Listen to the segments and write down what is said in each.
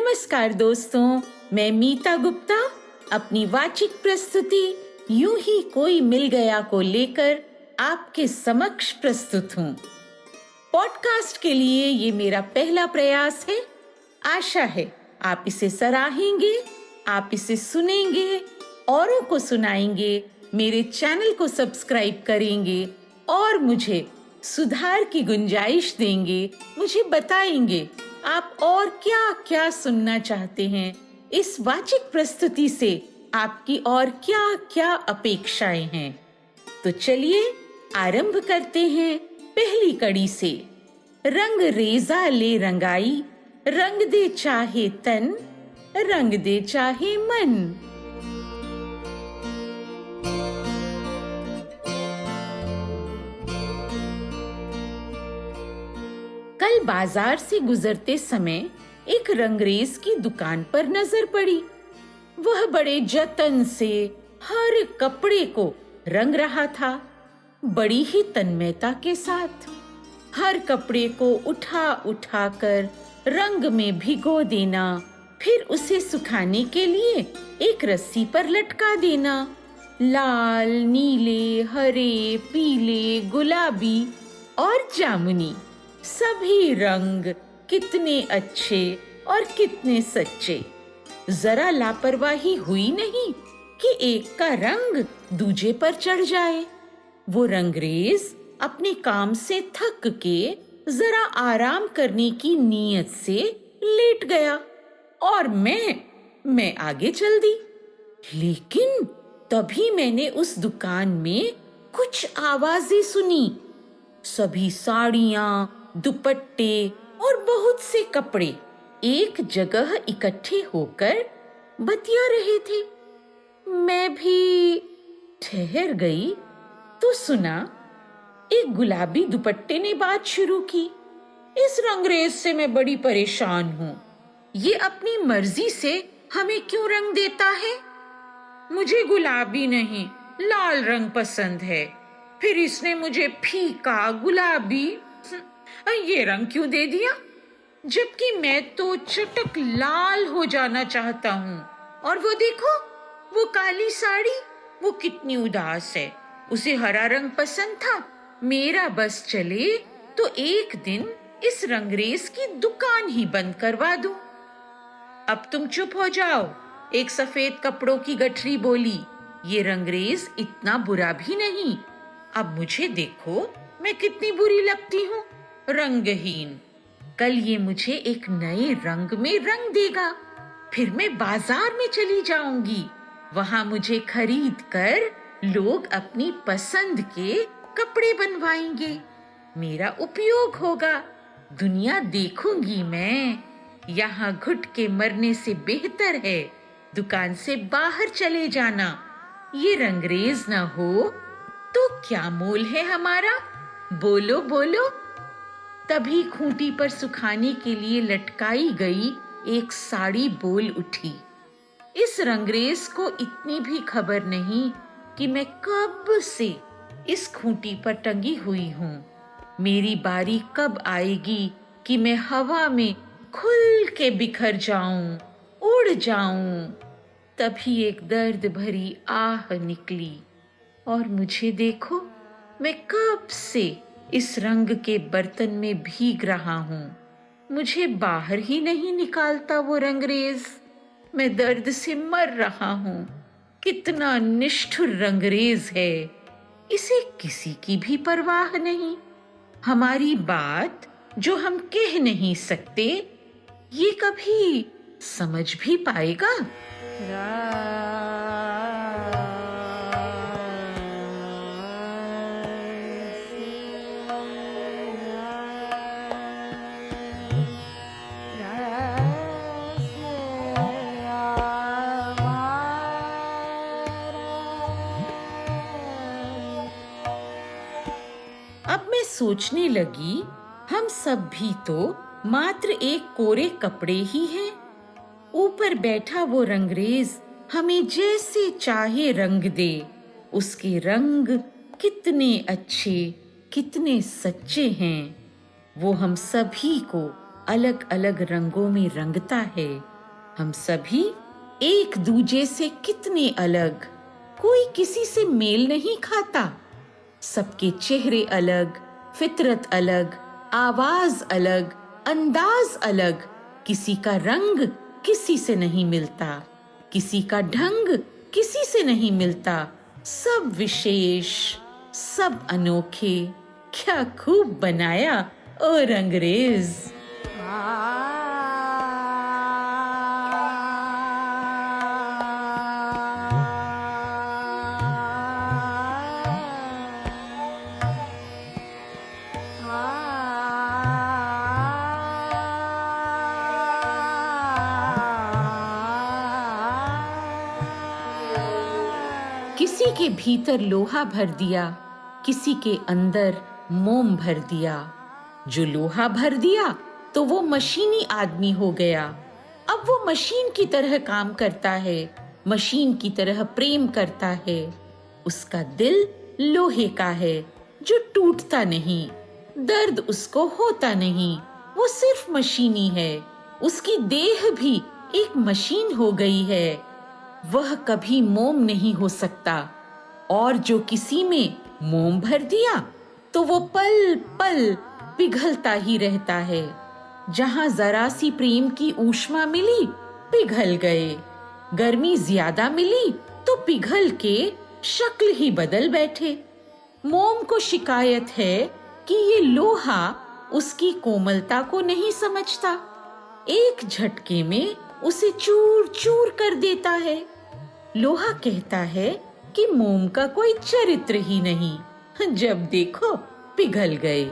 नमस्कार दोस्तों, मैं मीता गुप्ता अपनी वाचिक प्रस्तुति यूं ही कोई मिल गया को लेकर आपके समक्ष प्रस्तुत हूँ। पॉडकास्ट के लिए ये मेरा पहला प्रयास है। आशा है आप इसे सराहेंगे, आप इसे सुनेंगे, औरों को सुनाएंगे, मेरे चैनल को सब्सक्राइब करेंगे और मुझे सुधार की गुंजाइश देंगे। मुझे बताएंगे आप और क्या क्या सुनना चाहते हैं। इस वाचिक प्रस्तुति से आपकी और क्या क्या अपेक्षाएं हैं। तो चलिए आरंभ करते हैं पहली कड़ी से। रंग रेजा ले रंगाई, रंग दे चाहे तन, रंग दे चाहे मन। कल बाजार से गुजरते समय एक रंगरेज की दुकान पर नजर पड़ी। वह बड़े जतन से हर कपड़े को रंग रहा था, बड़ी ही तन्मयता के साथ। हर कपड़े को उठा उठा कर रंग में भिगो देना, फिर उसे सुखाने के लिए एक रस्सी पर लटका देना। लाल, नीले, हरे, पीले, गुलाबी और जामुनी सभी रंग कितने अच्छे और कितने सच्चे। जरा लापरवाही हुई नहीं कि एक का रंग दूजे पर चढ़ जाए। वो रंगरेज अपने काम से थक के जरा आराम करने की नीयत से लेट गया और मैं आगे चल दी। लेकिन तभी मैंने उस दुकान में कुछ आवाजें सुनी। सभी साड़ियां, दुपट्टे और बहुत से कपड़े एक जगह इकट्ठे होकर बतिया रहे थे। मैं भी ठहर गई तो सुना एक गुलाबी दुपट्टे ने बात शुरू की। इस रंगरेज से मैं बड़ी परेशान हूँ। ये अपनी मर्जी से हमें क्यों रंग देता है? मुझे गुलाबी नहीं, लाल रंग पसंद है। फिर इसने मुझे फीका गुलाबी ये रंग क्यों दे दिया, जबकि मैं तो चटक लाल हो जाना चाहता हूँ। और वो देखो, वो काली साड़ी, वो कितनी उदास है। उसे हरा रंग पसंद था। मेरा बस चले तो एक दिन इस रंगरेज की दुकान ही बंद करवा दूं। अब तुम चुप हो जाओ, एक सफेद कपड़ों की गठरी बोली। ये रंगरेज इतना बुरा भी नहीं। अब मुझे देखो, मैं कितनी बुरी लगती हूँ, रंगहीन। कल ये मुझे एक नए रंग में रंग देगा। फिर मैं बाजार में चली जाऊंगी। वहां मुझे खरीद कर लोग अपनी पसंद के कपड़े बनवाएंगे। मेरा उपयोग होगा, दुनिया देखूंगी मैं। यहाँ घुट के मरने से बेहतर है दुकान से बाहर चले जाना। ये रंगरेज न हो तो क्या मोल है हमारा? बोलो बोलो। तभी खूंटी पर सुखाने के लिए लटकाई गई एक साड़ी बोल उठी। इस रंगरेज को इतनी भी खबर नहीं कि मैं कब से इस खूंटी पर टंगी हुई हूँ। मेरी बारी कब आएगी कि मैं हवा में खुल के बिखर जाऊं, उड़ जाऊं। तभी एक दर्द भरी आह निकली और मुझे देखो, मैं कब से इस रंग के बर्तन में भीग रहा हूँ। मुझे बाहर ही नहीं निकालता वो रंगरेज। मैं दर्द से मर रहा हूँ। कितना निष्ठुर रंगरेज है। इसे किसी की भी परवाह नहीं। हमारी बात जो हम कह नहीं सकते, ये कभी समझ भी पाएगा? अब मैं सोचने लगी, हम सब भी तो मात्र एक कोरे कपड़े ही हैं। ऊपर बैठा वो रंगरेज हमें जैसे चाहे रंग दे। उसके रंग कितने अच्छे, कितने सच्चे हैं। वो हम सभी को अलग अलग रंगों में रंगता है। हम सभी एक दूजे से कितने अलग, कोई किसी से मेल नहीं खाता। सबके चेहरे अलग, फितरत अलग, आवाज अलग, अंदाज अलग। किसी का रंग किसी से नहीं मिलता, किसी का ढंग किसी से नहीं मिलता। सब विशेष, सब अनोखे। क्या खूब बनाया ओ रंगरेज। किसी के भीतर लोहा भर दिया, किसी के अंदर मोम भर दिया। जो लोहा भर दिया तो वो मशीनी आदमी हो गया। अब वो मशीन की तरह काम करता है, मशीन की तरह प्रेम करता है। उसका दिल लोहे का है जो टूटता नहीं, दर्द उसको होता नहीं, वो सिर्फ मशीनी है। उसकी देह भी एक मशीन हो गई है। वह कभी मोम नहीं हो सकता, और जो किसी में मोम भर दिया तो वो पल पल पिघलता ही रहता है। जहां जरा सी प्रेम की ऊष्मा मिली, पिघल गए। गर्मी ज्यादा मिली तो पिघल के शक्ल ही बदल बैठे। मोम को शिकायत है कि ये लोहा उसकी कोमलता को नहीं समझता, एक झटके में उसे चूर चूर कर देता है। लोहा कहता है कि मोम का कोई चरित्र ही नहीं, जब देखो पिघल गए।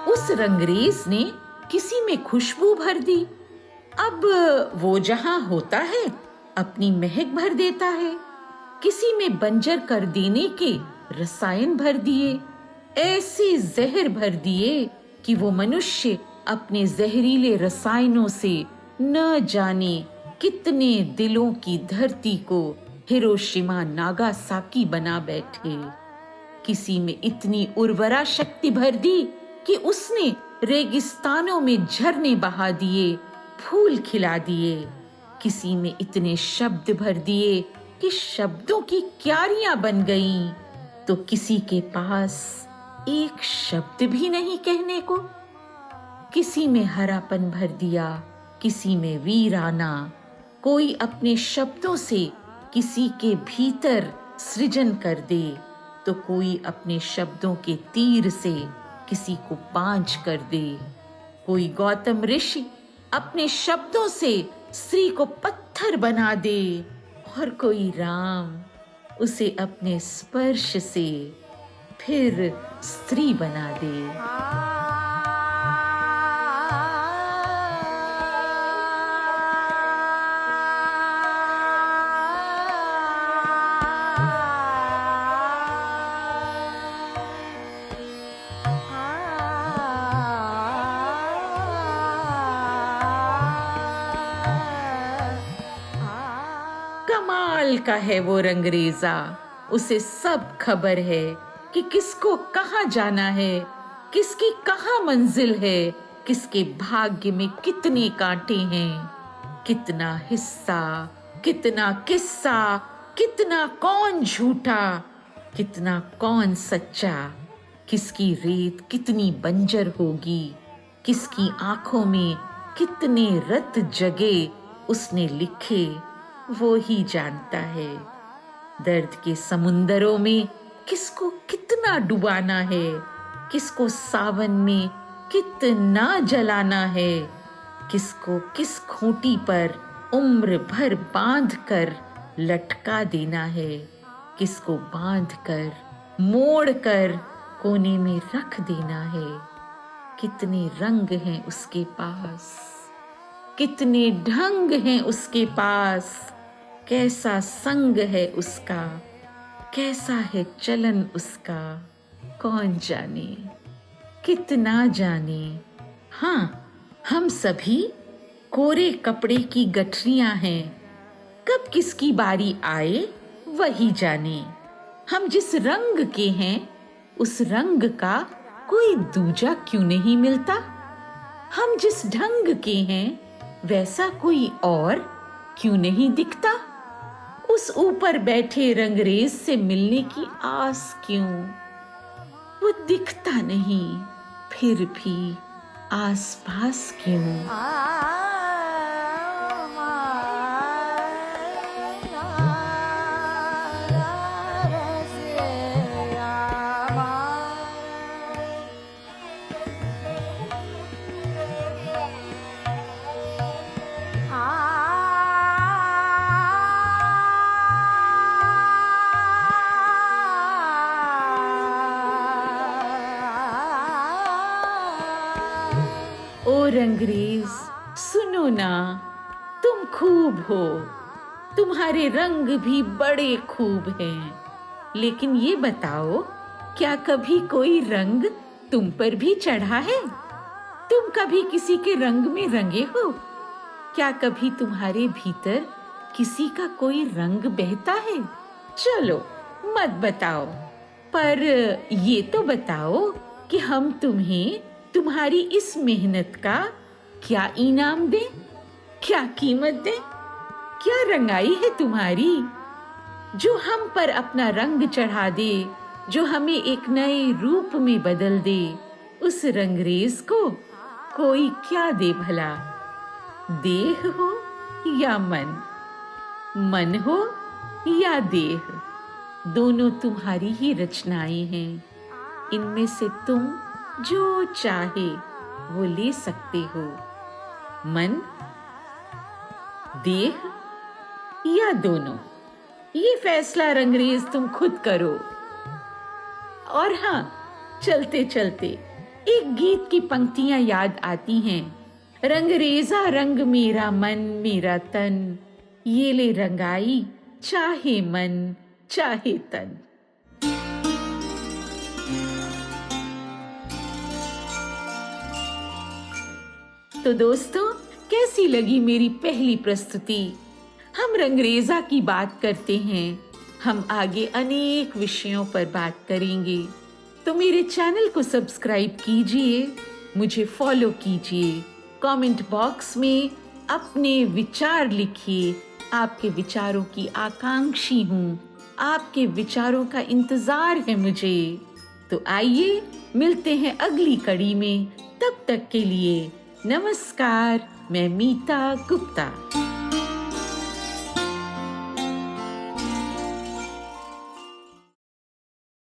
उस रंगरेज ने किसी में खुशबू भर दी। अब वो जहां होता है अपनी महक भर देता है। किसी में बंजर कर देने के रसायन भर दिए, ऐसे जहर भर दिए कि वो मनुष्य अपने जहरीले रसायनों से न जाने कितने दिलों की धरती को हिरोशिमा नागासाकी बना बैठे। किसी में इतनी उर्वरा शक्ति भर दी कि उसने रेगिस्तानों में झरने बहा दिए, फूल खिला दिए। किसी में इतने शब्द भर दिए कि शब्दों की क्यारियां बन गईं। तो किसी के पास एक शब्द भी नहीं कहने को। किसी में हरापन भर दिया, किसी में वीराना। कोई अपने शब्दों से किसी के भीतर सृजन कर दे, तो कोई अपने शब्दों के तीर से किसी को बांझ कर दे। कोई गौतम ऋषि अपने शब्दों से स्त्री को पत्थर बना दे, और कोई राम उसे अपने स्पर्श से फिर स्त्री बना दे। कमाल का है वो रंगरेजा। उसे सब खबर है कि किसको कहाँ जाना है, किसकी कहाँ मंजिल है, किसके भाग्य में कितने कांटे हैं। कितना हिस्सा, कितना किस्सा, कितना कौन झूठा, कितना कौन सच्चा। किसकी रेत कितनी बंजर होगी, किसकी आंखों में कितने रत जगे उसने लिखे, वो ही जानता है। दर्द के समुंदरों में किसको कितना डुबाना है, किसको सावन में कितना जलाना है, किसको किस खूंटी पर उम्र भर बांध कर लटका देना है, किसको बांध कर मोड़ कर कोने में रख देना है। कितने रंग हैं उसके पास, कितने ढंग हैं उसके पास। कैसा संग है उसका, कैसा है चलन उसका, कौन जाने, कितना जाने। हाँ, हम सभी कोरे कपड़े की गठरियां हैं, कब किसकी बारी आए वही जाने। हम जिस रंग के हैं उस रंग का कोई दूजा क्यों नहीं मिलता। हम जिस ढंग के हैं वैसा कोई और क्यों नहीं दिखता। उस ऊपर बैठे रंगरेज से मिलने की आस क्यों, वो दिखता नहीं फिर भी आस पास क्यों। ओ रंगरेज सुनो ना, तुम खूब हो, तुम्हारे रंग भी बड़े खूब हैं, लेकिन ये बताओ क्या कभी कोई रंग तुम पर भी चढ़ा है। तुम कभी किसी के रंग में रंगे हो। क्या कभी तुम्हारे भीतर किसी का कोई रंग बहता है। चलो मत बताओ, पर ये तो बताओ कि हम तुम्हें तुम्हारी इस मेहनत का क्या इनाम दें, क्या कीमत दें, क्या रंगाई है तुम्हारी जो हम पर अपना रंग चढ़ा दे, जो हमें एक नए रूप में बदल दे। उस रंगरेज को कोई क्या दे भला, देह हो या मन, मन हो या देह, दोनों तुम्हारी ही रचनाएं हैं। इनमें से तुम जो चाहे वो ले सकते हो, मन, देह या दोनों। ये फैसला रंगरेज तुम खुद करो। और हाँ, चलते चलते एक गीत की पंक्तियां याद आती हैं। रंगरेजा रंग मेरा मन मेरा तन, ये ले रंगाई चाहे मन चाहे तन। तो दोस्तों, कैसी लगी मेरी पहली प्रस्तुति। हम रंगरेजा की बात करते हैं, हम आगे अनेक विषयों पर बात करेंगे। तो मेरे चैनल को सब्सक्राइब कीजिए, मुझे फॉलो कीजिए, कमेंट बॉक्स में अपने विचार लिखिए। आपके विचारों की आकांक्षी हूँ, आपके विचारों का इंतजार है मुझे। तो आइए मिलते हैं अगली कड़ी में। तब तक के लिए नमस्कार। मैं मीता गुप्ता।